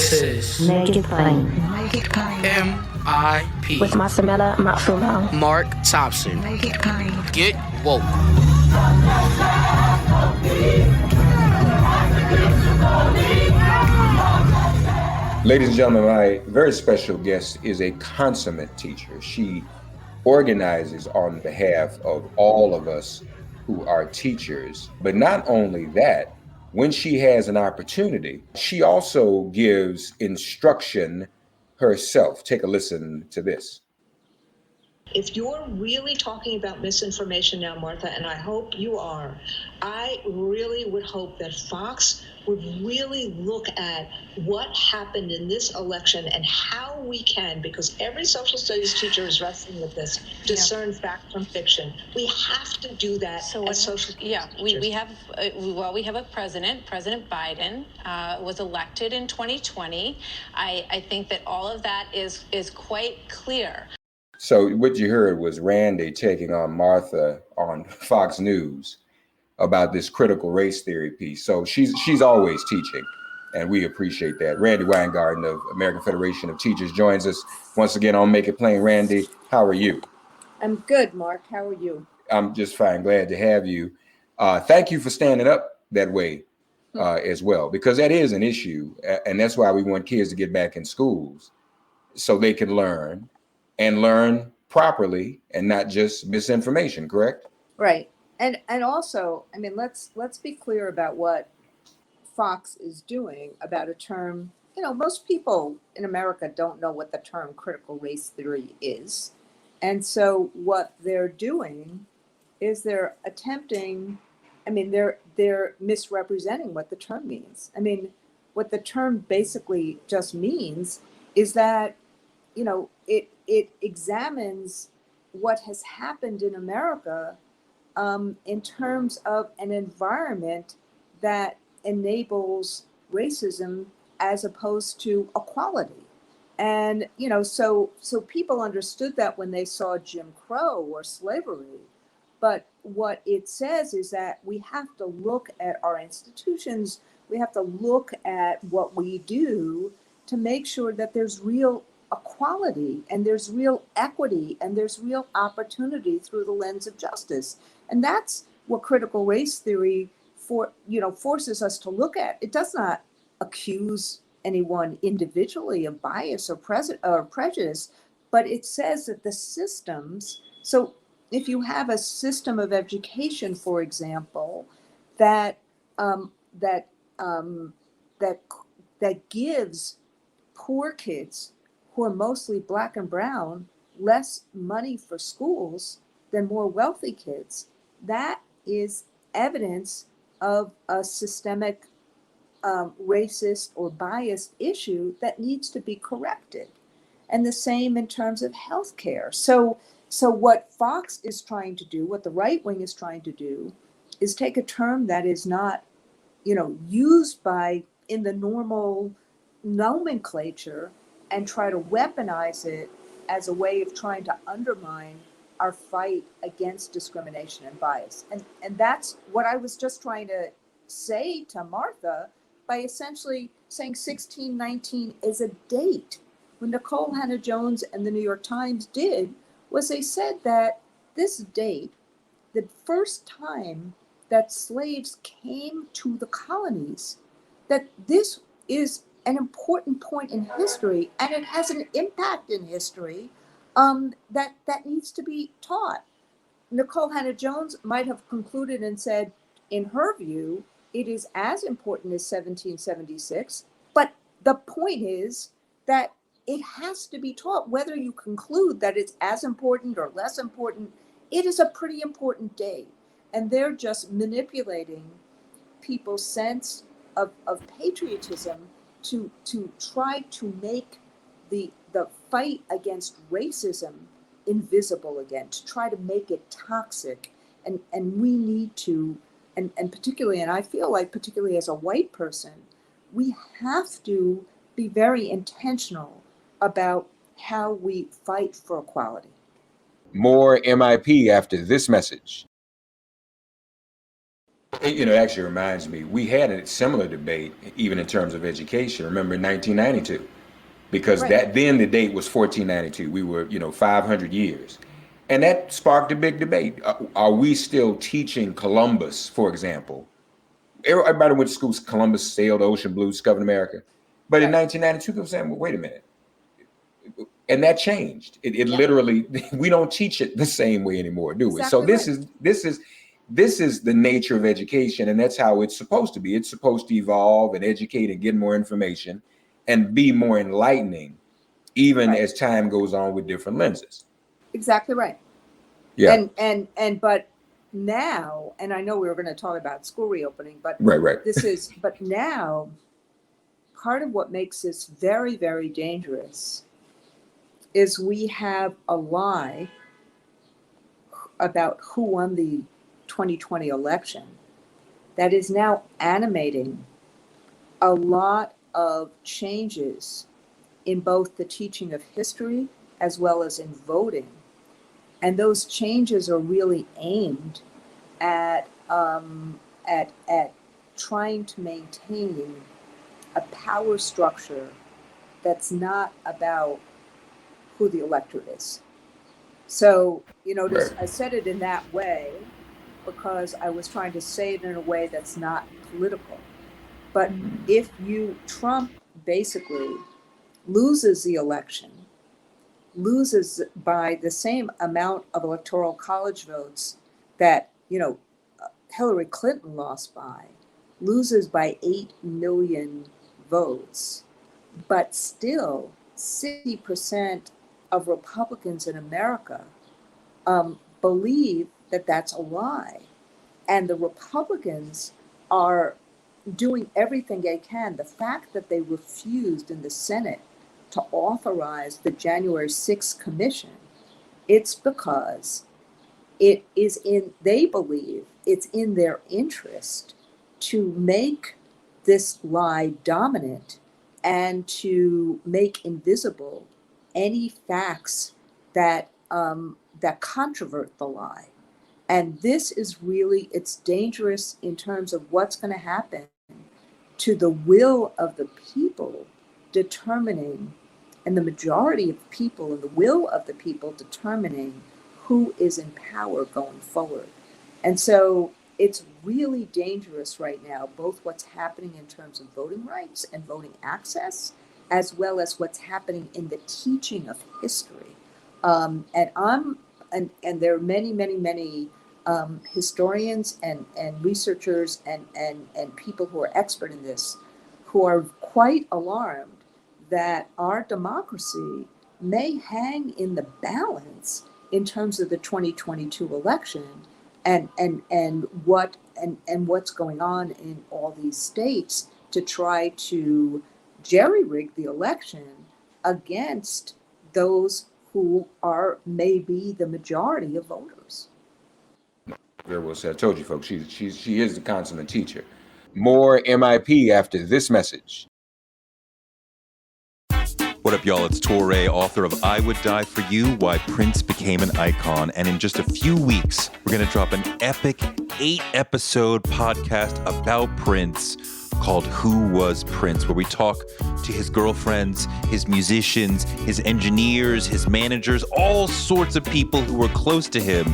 This is Make It Plain. Make It Plain. MIP With Masamela Matfumo. Mark Thompson. Make It Plain. Get woke. Ladies and gentlemen, my very special guest is a consummate teacher. She organizes on behalf of all of us who are teachers. But not only that, when she has an opportunity, she also gives instruction herself. Take a listen to this. If you're really talking about misinformation now, Martha, and I hope you are, I really would hope that Fox would really look at what happened in this election and how we can, because every social studies teacher is wrestling with this, discern fact from fiction. We have to do that as social studies teachers. we have a president. President Biden was elected in 2020. I think that all of that is quite clear. So what you heard was Randi taking on Martha on Fox News about this critical race theory piece. So she's always teaching, and we appreciate that. Randi Weingarten of American Federation of Teachers joins us once again on Make It Plain. Randi, how are you? I'm good, Mark. How are you? I'm just fine. Glad to have you. Thank you for standing up that way as well, because that is an issue. And that's why we want kids to get back in schools so they can learn and learn properly and not just misinformation, correct? Right. And also, I mean, let's be clear about what Fox is doing about a term. You know, most people in America don't know what the term critical race theory is. And so what they're doing is they're attempting, they're misrepresenting what the term means. I mean, what the term basically just means is that, you know, it examines what has happened in America in terms of an environment that enables racism as opposed to equality. And, you know, so people understood that when they saw Jim Crow or slavery. But what it says is that we have to look at our institutions, we have to look at what we do to make sure that there's real equality and there's real equity and there's real opportunity through the lens of justice. And that's what critical race theory forces us to look at. It does not accuse anyone individually of bias or prejudice, but it says that the systems, so if you have a system of education, for example, that gives poor kids who are mostly Black and brown less money for schools than more wealthy kids, that is evidence of a systemic racist or biased issue that needs to be corrected. And the same in terms of healthcare. So what Fox is trying to do, what the right wing is trying to do, is take a term that is not, you know, used in the normal nomenclature and try to weaponize it as a way of trying to undermine our fight against discrimination and bias. And that's what I was just trying to say to Martha by essentially saying 1619 is a date. What Nikole Hannah-Jones and the New York Times did was they said that this date, the first time that slaves came to the colonies, that this is an important point in history, and it has an impact in history that needs to be taught. Nikole Hannah-Jones might have concluded and said, in her view, it is as important as 1776, but the point is that it has to be taught, whether you conclude that it's as important or less important. It is a pretty important day, and they're just manipulating people's sense of patriotism to try to make the fight against racism invisible again, to try to make it toxic. And we need to, and particularly, and I feel like particularly as a white person, we have to be very intentional about how we fight for equality. More MIP after this message. It actually reminds me, we had a similar debate, even in terms of education. Remember in 1992, because Right. then the date was 1492. We were, 500 years. And that sparked a big debate. Are we still teaching Columbus, for example? Everybody went to school, Columbus sailed the ocean blue, discovered America. But in Right. 1992, people were saying, well, wait a minute. And that changed. It Yeah. literally, we don't teach it the same way anymore, do we? So Exactly right. this is the nature of education, and that's how it's supposed to be. It's supposed to evolve and educate and get more information and be more enlightening, even Right. as time goes on with different lenses. Exactly right. Yeah. And but now, and I know we were going to talk about school reopening, but Right. but now part of what makes this very, very dangerous is we have a lie about who won the 2020 election that is now animating a lot of changes in both the teaching of history as well as in voting. And those changes are really aimed at trying to maintain a power structure that's not about who the electorate is. So, Right. I said it in that way because I was trying to say it in a way that's not political. But if Trump basically loses the election, loses by the same amount of electoral college votes that, Hillary Clinton lost by, loses by 8 million votes, but still 60% of Republicans in America believe that that's a lie. And the Republicans are doing everything they can. The fact that they refused in the Senate to authorize the January 6th commission, it's because they believe it's in their interest to make this lie dominant and to make invisible any facts that controvert the lie. And this is really, it's dangerous in terms of what's going to happen to the will of the people determining, and the majority of people and the will of the people determining who is in power going forward. And so it's really dangerous right now, both what's happening in terms of voting rights and voting access, as well as what's happening in the teaching of history. And there are many historians and researchers and people who are expert in this, who are quite alarmed that our democracy may hang in the balance in terms of the 2022 election and what's going on in all these states to try to jerry-rig the election against those who are maybe the majority of voters. Very well said. I told you, folks, she is the consummate teacher. More MIP after this message. What up, y'all? It's Torre, author of I Would Die For You, Why Prince Became an Icon. And in just a few weeks, we're going to drop an epic 8-episode podcast about Prince called Who Was Prince, where we talk to his girlfriends, his musicians, his engineers, his managers, all sorts of people who were close to him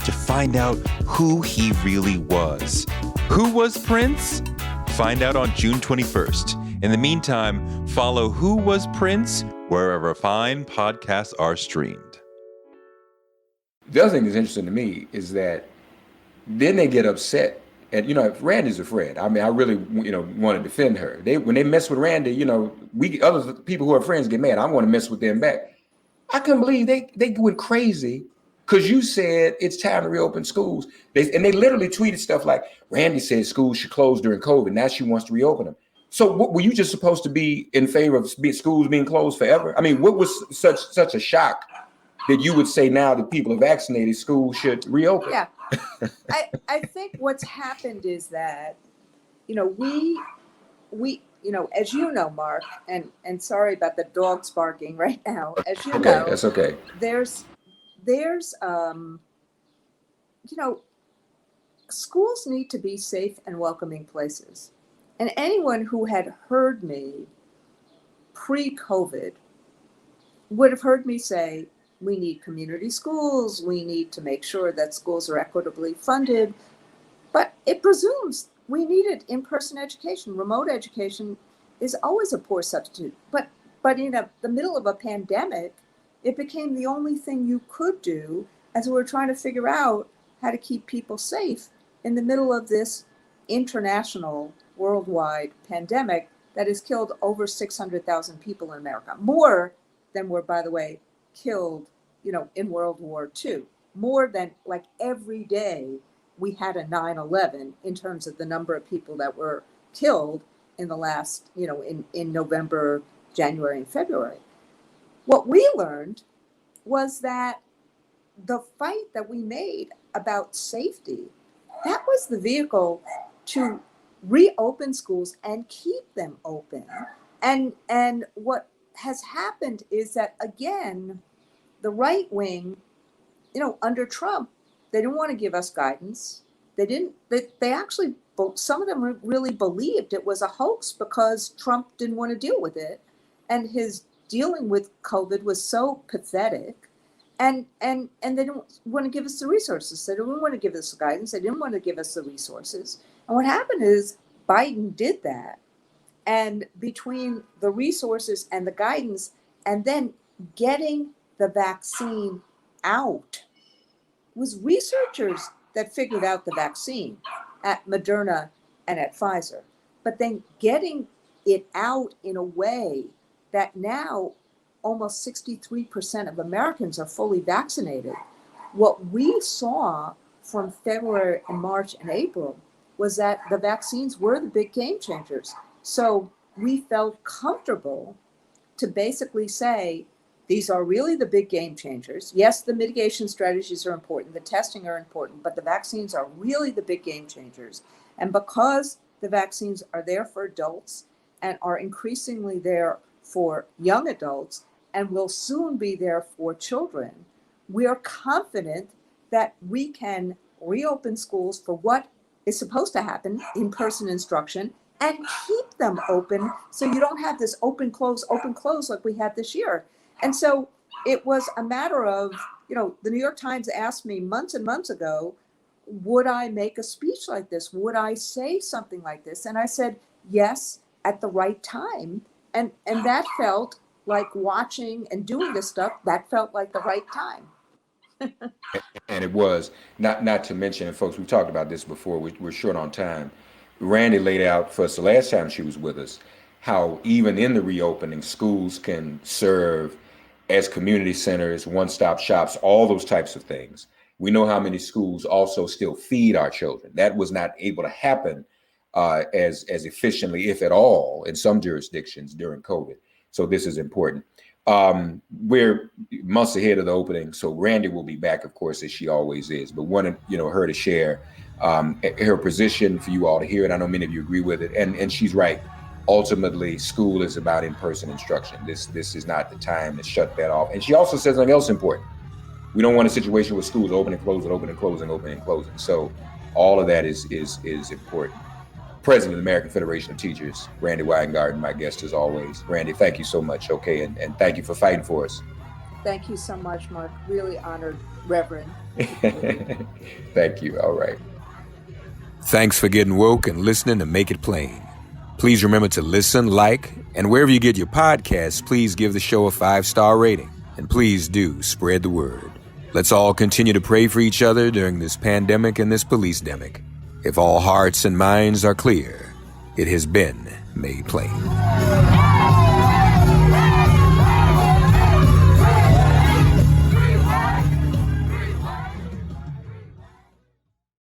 to find out who he really was. Who was Prince? Find out on June 21st. In the meantime, follow Who Was Prince wherever fine podcasts are streamed. The other thing that's interesting to me is that then they get upset. And, if Randy's a friend, I mean, I really, want to defend her. When they mess with Randy, we other people who are friends get mad. I want to mess with them back. I couldn't believe they went crazy because you said it's time to reopen schools. They literally tweeted stuff like, Randy said schools should close during COVID. Now she wants to reopen them. So were you just supposed to be in favor of schools being closed forever? I mean, what was such a shock that you would say now that people are vaccinated, schools should reopen? Yeah. I think what's happened is that, we as you know, Mark, and sorry about the dogs barking right now. As you know, that's okay. There's schools need to be safe and welcoming places. And anyone who had heard me pre-COVID would have heard me say, we need community schools, we need to make sure that schools are equitably funded, but it presumes we needed in-person education. Remote education is always a poor substitute, but in the middle of a pandemic, it became the only thing you could do as we were trying to figure out how to keep people safe in the middle of this international, worldwide pandemic that has killed over 600,000 people in America. More than were, by the way, killed, in World War II. More than, like, every day we had a 9/11 in terms of the number of people that were killed in the last, in November, January, and February. What we learned was that the fight that we made about safety, that was the vehicle to reopen schools and keep them open. And what has happened is that, again, the right wing, under Trump, they didn't want to give us guidance. They actually, some of them really believed it was a hoax because Trump didn't want to deal with it. And his dealing with COVID was so pathetic. And they didn't want to give us the resources. They didn't want to give us the guidance. They didn't want to give us the resources. And what happened is Biden did that. And between the resources and the guidance, and then getting the vaccine out, it was researchers that figured out the vaccine at Moderna and at Pfizer. But then getting it out in a way that now almost 63% of Americans are fully vaccinated. What we saw from February and March and April was that the vaccines were the big game changers. So we felt comfortable to basically say, these are really the big game changers. Yes, the mitigation strategies are important, the testing are important, but the vaccines are really the big game changers. And because the vaccines are there for adults and are increasingly there for young adults and will soon be there for children, we are confident that we can reopen schools for what is supposed to happen, in-person instruction, and keep them open so you don't have this open, close like we had this year. And so it was a matter of, the New York Times asked me months and months ago, would I make a speech like this? Would I say something like this? And I said, yes, at the right time. And that felt like watching and doing this stuff, that felt like the right time. And it was, not to mention, and folks, we've talked about this before, we're short on time. Randi laid out for us the last time she was with us, how even in the reopening, schools can serve as community centers, one-stop shops, all those types of things. We know how many schools also still feed our children. That was not able to happen as efficiently, if at all, in some jurisdictions during COVID. So this is important. We're months ahead of the opening, so Randi will be back, of course, as she always is. But wanted her to share her position for you all to hear, and I know many of you agree with it. And she's right. Ultimately, school is about in-person instruction. This is not the time to shut that off. And she also says something else important. We don't want a situation where schools open and close and open and closing, open and closing. So all of that is important. President of the American Federation of Teachers, Randi Weingarten, my guest as always. Randi, thank you so much. Okay, and thank you for fighting for us. Thank you so much, Mark. Really honored, Reverend. Thank you. All right. Thanks for getting woke and listening to Make It Plain. Please remember to listen, like, and wherever you get your podcasts, please give the show a 5-star rating. And please do spread the word. Let's all continue to pray for each other during this pandemic and this police-demic. If all hearts and minds are clear, it has been made plain.